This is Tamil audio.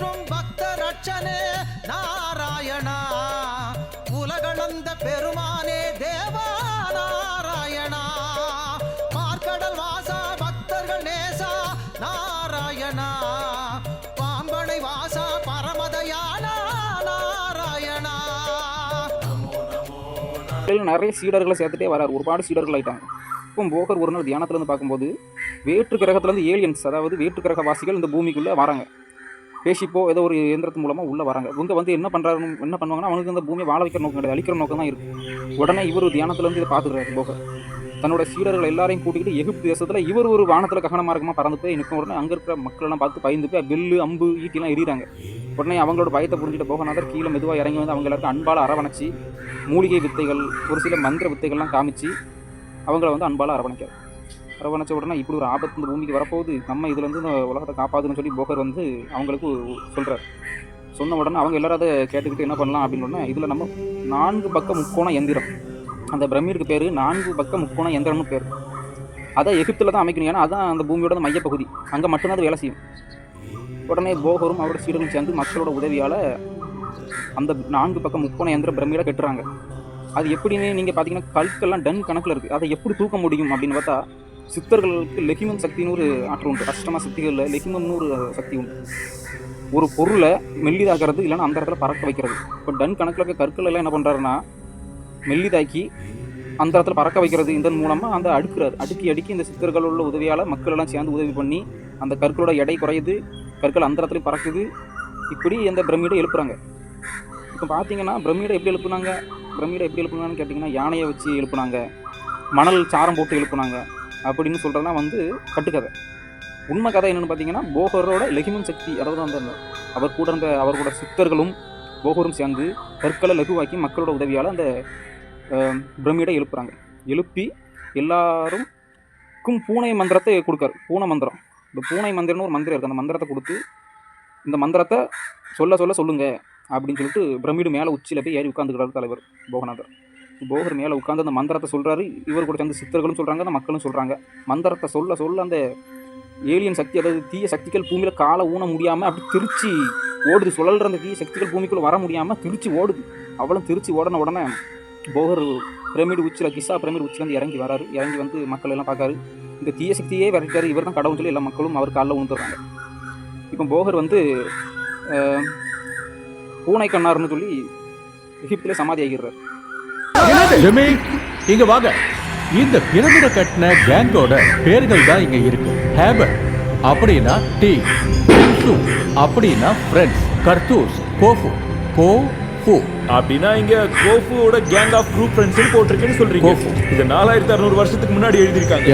போற்றும் பக்த ரட்சனே நாராயணா, உலகளந்த பெருமானே தேவா நாராயணா, பார்க்கடல் வாசா பக்தர்கள் நேசா நாராயணா, பாம்பனை வாசா பரமதயானா நாராயணா. நிறைய சீடர்களை சேர்த்துட்டே வராரு, ஒருபாடு சீடர்கள் ஆயிட்டாங்க. இப்போ போகர் ஒரு நாள் தியானத்துலேருந்து பார்க்கும்போது வேற்று கிரகத்துலேருந்து ஏலியன்ஸ், அதாவது வேற்று கிரக வாசிகள் இந்த பூமிக்குள்ளே வராங்க. பேசிப்போ ஏதோ ஒரு இயந்திரத்து மூலமாக உள்ளே வராங்க. இவங்க வந்து என்ன பண்ணுவாங்கன்னா, அவனுக்கு அந்த பூமியை வாழ வைக்கிற நோக்கம் கிடையாது, அழிக்கிற நோக்கம் தான் இருக்குது. உடனே இவர் தியானத்துலேருந்து இதை பார்த்துக்கிறாரு போகர். தன்னோட சீடர்கள் எல்லாரையும் கூட்டிகிட்டு எகிப்து தேசத்தில் இவர் ஒரு வானத்தில் ககன மார்க்கமாக பறந்து போய் நிற்கும். உடனே அங்கே இருக்கிற மக்களெல்லாம் பார்த்து பயந்து போய் வில்லு அம்பு ஈட்டிலாம் எறிகிறாங்க. உடனே அவங்களோட பயத்தை புரிஞ்சுட்டு போகநாதர் கீழே மெதுவாக இறங்கி வந்து அவங்க எல்லாருக்கும் அன்பால் அரவணைச்சி மூலிகை வித்தைகள், ஒரு சில மந்திர வித்தைகள்லாம் காமிச்சு அவங்கள வந்து அன்பால் அரவணைச்ச உடனே இப்படி ஒரு ஆபத்து இந்த பூமிக்கு வரப்போகுது, நம்ம இதுலேருந்து இந்த உலகத்தை காப்பாதுன்னு சொல்லி போகர் வந்து அவங்களுக்கு சொல்கிறார். சொன்ன உடனே அவங்க எல்லாரும் அதை கேட்டுக்கிட்டு என்ன பண்ணலாம் அப்படின்னு உடனே இதில் நம்ம 4 பக்க முக்கோண எந்திரம், அந்த பிரமிடுக்கு பேர் 4 பக்க முக்கோண எந்திரம்னு பேர். அதை எகிப்தில் தான் அமைக்கணும், ஏன்னா அதான் அந்த பூமியோட மையப்பகுதி, அங்கே மட்டும்தான் அது வேலை செய்யும். உடனே போகரும் அவரோட சீடர்களும் சேர்ந்து மக்களோட உதவியால் அந்த 4 பக்க முக்கோண எந்திர பிரமிடை கட்டுறாங்க. அது எப்படின்னு நீங்கள் பார்த்தீங்கன்னா கற்கள்லாம் டன் கணக்கில் இருக்குது. அதை எப்படி தூக்க முடியும் அப்படின்னு பார்த்தா சித்தர்களுக்கு லெகிமம் சக்தின்னு ஒரு ஆற்றல் உண்டு. கஷ்டமாக சக்திகளில் லெகிமம்னு ஒரு சக்தி உண்டு. ஒரு பொருளை மெல்லிதாக்கிறது, இல்லைன்னா அந்த இடத்துல பறக்க வைக்கிறது. இப்போ டன் கணக்கில் இருக்க கற்கள் எல்லாம் என்ன பண்ணுறாருன்னா மெல்லிதாக்கி அந்த இடத்துல பறக்க வைக்கிறது. இதன் மூலமாக அந்த அடுக்கி இந்த சித்தர்களோட உதவியால் மக்கள் எல்லாம் சேர்ந்து உதவி பண்ணி அந்த கற்களோட எடை குறையுது, கற்கள் அந்த இடத்துல பறக்குது. இப்படி அந்த பிரமிடை எழுப்புறாங்க. இப்போ பார்த்தீங்கன்னா பிரமிடை எப்படி எழுப்புனாங்கன்னு கேட்டிங்கன்னா யானையை வச்சு எழுப்புனாங்க, மணல் சாரம் போட்டு எழுப்புனாங்க அப்படின்னு சொல்கிறதுலாம் வந்து கட்டுக்கதை. உண்மை கதை என்னென்னு பார்த்தீங்கன்னா போகரோட லெகிமன் சக்தி, அதாவது அந்த அவர் கூட இருந்த அவரோட சித்தர்களும் போகரும் சேர்ந்து கற்களை லகுவாக்கி மக்களோட உதவியால் அந்த பிரமிடை எழுப்புறாங்க. எழுப்பி எல்லாருக்கும் பூனை மந்திரத்தை கொடுக்காரு. பூனை மந்திரம், இந்த பூனை மந்திரம்னு ஒரு மந்திரம் இருக்குது. அந்த மந்திரத்தை கொடுத்து இந்த மந்திரத்தை சொல்லுங்க அப்படின்னு சொல்லிட்டு பிரமிடு மேலே உச்சியில் போய் ஏறி உட்காந்துக்கிறாரு தலைவர் போகநாதர். போகர் மேலே உட்காந்து அந்த மந்திரத்தை சொல்கிறாரு. இவர் கூட சேர்ந்து சித்தர்களும் சொல்கிறாங்க, அந்த மக்களும் சொல்கிறாங்க. மந்திரத்தை சொல்ல அந்த ஏலியன் சக்தி, அதாவது தீய சக்திகள் பூமியில் காலை ஊன முடியாமல் அப்படி திருச்சி ஓடுது. சுழல்ற அந்த தீய சக்திகள் பூமிக்குள்ளே வர முடியாமல் திருச்சி ஓடுது. அவளும் திருச்சி ஓடின உடனே போகர் பிரமிடு உச்சியில், கிசா பிரமிடு உச்சிலேருந்து இறங்கி வராரு. இறங்கி வந்து மக்கள் எல்லாம் பார்க்காரு. இந்த தீய சக்தியே விரட்டாரு, இவர் தான் கடவுள் சொல்லி எல்லா மக்களும் அவர் காலில் ஊந்துடுறாங்க. இப்போ போகர் வந்து பூனை கண்ணார்னு சொல்லி எகிப்திலே சமாதி ஆகிறார். இங்க வாங்க, இந்த பிரமிட கட்டின கேங்கோட பேர்கள் தான் இங்க இருக்கு. ஹேபர் அப்படின்னா டீ, சு அப்படின்னா ஃப்ரெண்ட்ஸ், கர்தூஸ், கோஃபு, கோஃபு அப்படின்னா இங்க கோஃபுவோட கேங் ஆஃப் குரூப் ஃப்ரெண்ட்ஸ் போட்டிருக்கேன்னு சொல்றீங்க. இது 4600 வருஷத்துக்கு முன்னாடி எழுதியிருக்காங்க.